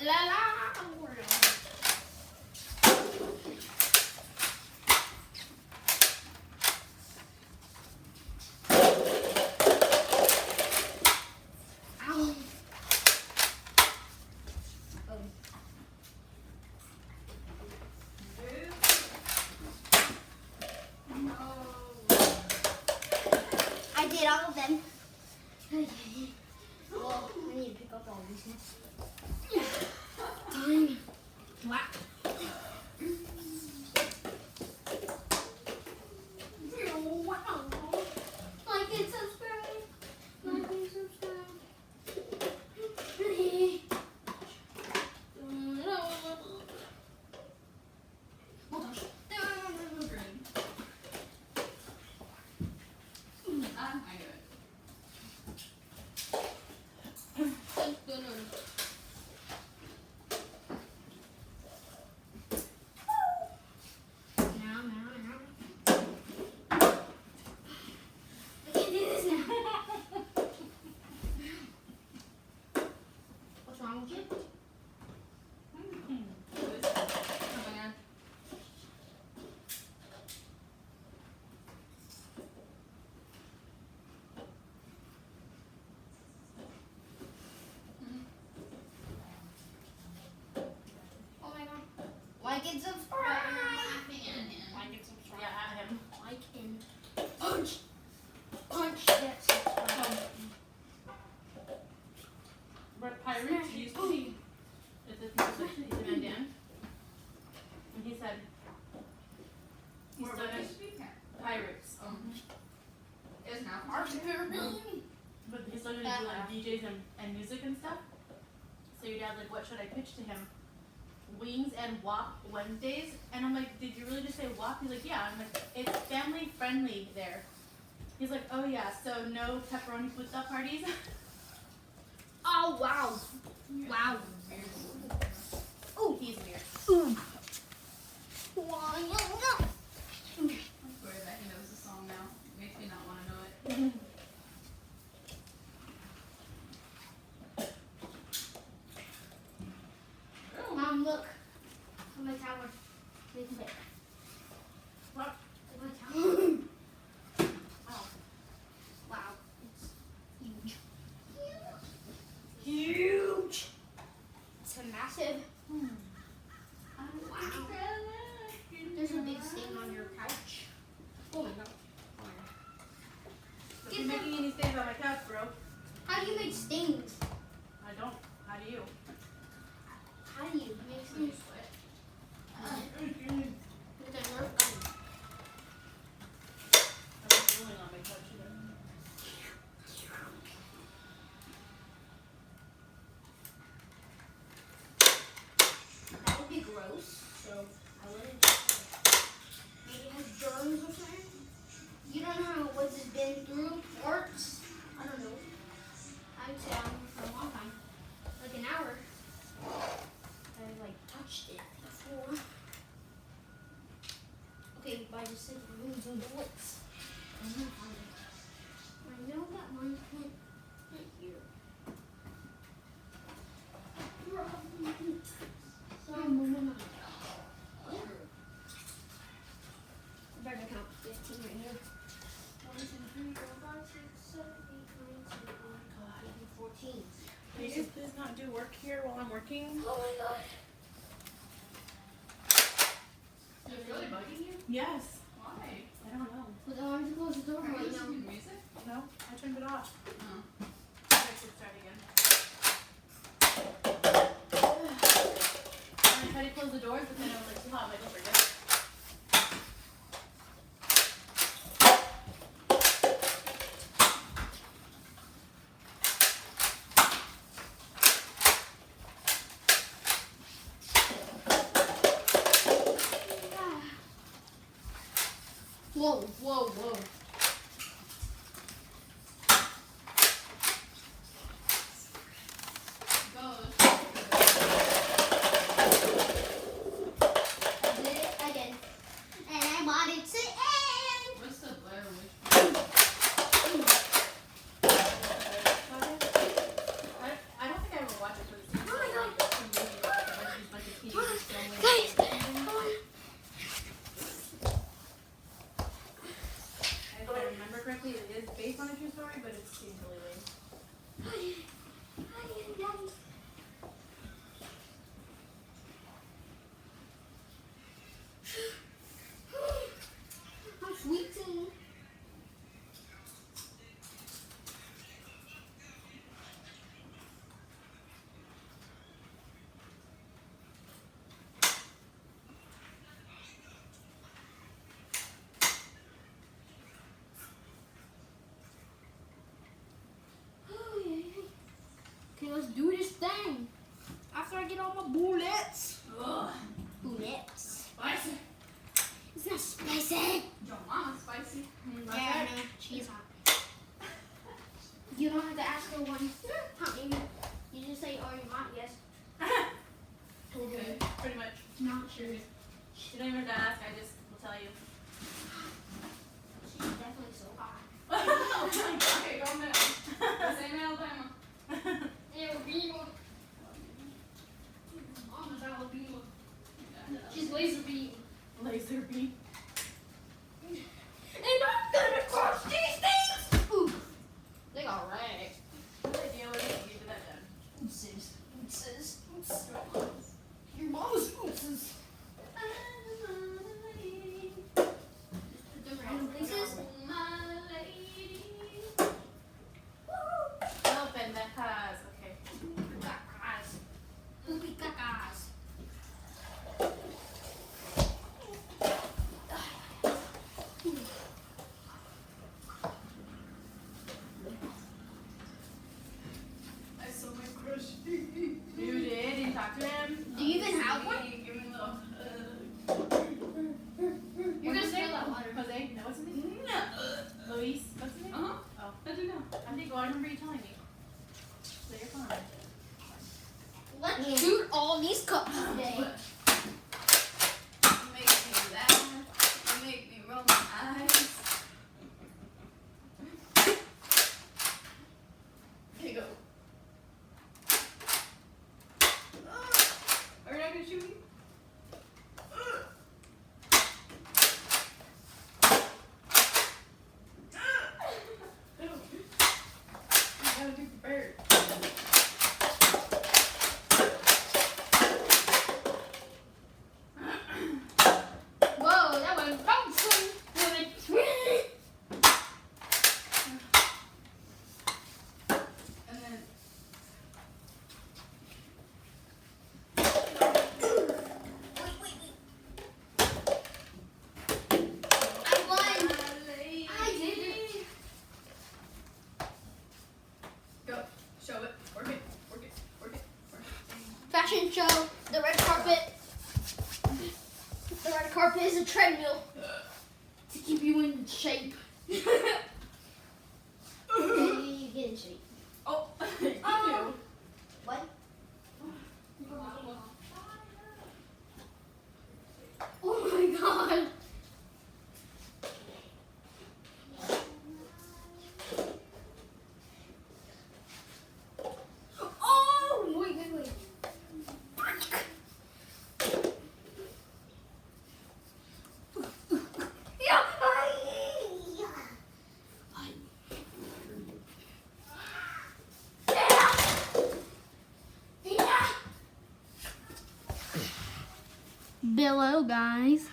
la la. Ow. I did all of them. Well, I need to pick up all these now. Fine. Wow. Like and subscribe. Like and subscribe. Like and subscribe. Like and subscribe. Yeah, at him. Like and punch. Punch that subscribe. But Pirates used to be, he's a man Dan. And he said, he started Pirates. It's not Arthur. But he started to do like DJs and music and stuff. So your dad like, what should I pitch to him? Wings and WAP Wednesdays. And I'm like, did you really just say WAP? He's like, yeah. I'm like, it's family friendly there. He's like, oh yeah, so no pepperoni pizza parties? Oh wow. Wow. Oh, he's weird. Ooh. I'm sorry that he knows the song now. Makes me not want to know it. Mom, look. On my tower. Look at it. What? My tower. Oh. Wow. It's huge. Huge. It's a massive. Wow. There's a big stain on your couch. Oh my god. Don't be making any stains on my couch, bro. How do you make stains? I don't. How do you? How do you make stains? With a Nerf gun. I'm not rolling on my couch either. That would be gross. So I wouldn't. Maybe it has germs or something. You don't know how what it's been through. Works. I don't know. I'd say for a long time, like an hour. I like touched it before. Okay, but I just said rooms and bullets. I know that mine went right here. So I'm moving on. I better count 15 right here. 1, 2, 3, 4, 5, 6, 7, 8, 9, 10, 11, 12, 13, 14. Can you please not do work here while I'm working? Oh my god. It's really bugging you? Yes. Why? I don't know. But I wanted to close the door Are you right now. listening to music? No, I turned it off. Oh. I should start again. And I tried to close the doors, but then I was like too hot. I'm like, oh, forget it. Whoa, whoa, whoa. Goes. I It seems really lame. I'm sweeting. Okay, let's do this thing. After I get all my bullets. Ugh. Bullets. Spicy. It's not spicy. Your mama's spicy. Yeah, no, she's hot. You don't have to ask her one. How many? You just say, "Are you hot?" Yes. Okay. Pretty much. Not sure. You don't even have to ask, I just will tell you. She's definitely so hot. Okay, calm down. This ain't Alabama. Alabama. Mama's Alabama. She's laser beam. Laser beam. And I'm gonna crush these things. Ooh. They got ragged. Good idea, what do you get that done? Oopses. Oopses. Oopses. Your mama's oopses. Put them random places. No, pendejas. Okay. Cacas. Poopy cacas. I saw my crush. You did? You talked to him? Do you even have one? Give me a little. You're gonna spill that water. Jose? No, what's his name? Luis? What's his name? Uh-huh. Oh. How'd you know? I think, well, I remember you telling me. So you're fine. Let's shoot all these cups today. You make me laugh. You make me roll my eyes. There you go. Are you not gonna shoot me? You gotta be prepared. Whoa, that went bouncing. That went And then I won. I did it. go. Show it. Work it. Work it. Work it. Work it. Fashion show. The red carpet. The red carpet is a treadmill to keep you in shape. Okay, you get in shape. Oh, you knew. What? Oh my god. Oh, wait. Yeah. Below, guys.